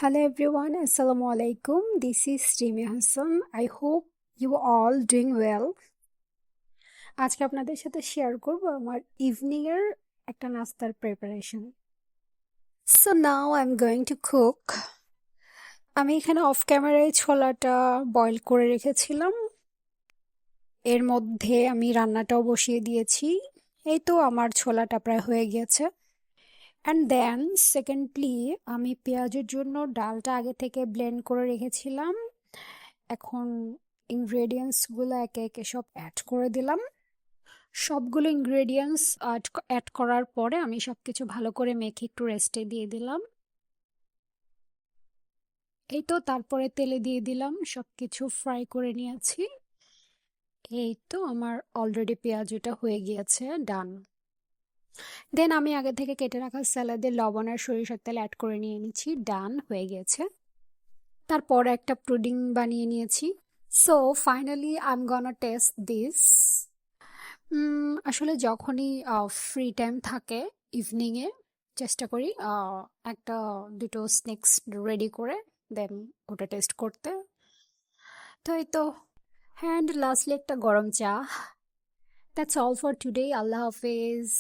Hello everyone, Assalamu alaikum. This is Rimi Hassan. I hope you all doing well. আজকে আপনাদের সাথে share করব আমার ইভিনিং এর একটা নাস্তার preparation. So now I'm going to cook. আমি এখানে অফ ক্যামেরায় ছোলাটা বয়েল করে রেখেছিলাম। এর মধ্যে আমি রান্নাটাও বসিয়ে দিয়েছি। এই তো আমার ছোলাটা প্রায় হয়ে গিয়েছে। অ্যান্ড দেন সেকেন্ডলি আমি পেঁয়াজের জন্য ডালটা আগে থেকে ব্লেন্ড করে রেখেছিলাম। এখন ইনগ্রেডিয়েন্টসগুলো একে একে সব অ্যাড করে দিলাম। সবগুলো ইনগ্রেডিয়েন্টস অ্যাড করার পরে আমি সবকিছু ভালো করে মেখে একটু রেস্টে দিয়ে দিলাম। এই তো তারপরে তেলে দিয়ে দিলাম, সবকিছু ফ্রাই করে নিয়েছি। এই তো আমার অলরেডি পেঁয়াজটা হয়ে গিয়েছে, ডান। দেন আমি আগে থেকে কেটে রাখা স্যালাডে লবণ আর সরিষার তেল অ্যাড করে নিয়ে নিচ্ছি, ডান হয়ে গেছে। তারপর একটা পুডিং বানিয়ে নিয়েছি। So finally I am গনা test this. আসলে যখনই ফ্রি টাইম থাকে ইভিনিংয়ে চেষ্টা করি একটা দুটো স্ন্যাক্স রেডি করে দেন ওটা টেস্ট করতে। তো এই তো, অ্যান্ড লাস্টলি একটা গরম চা। That's all for today. আল্লাহ হাফেজ।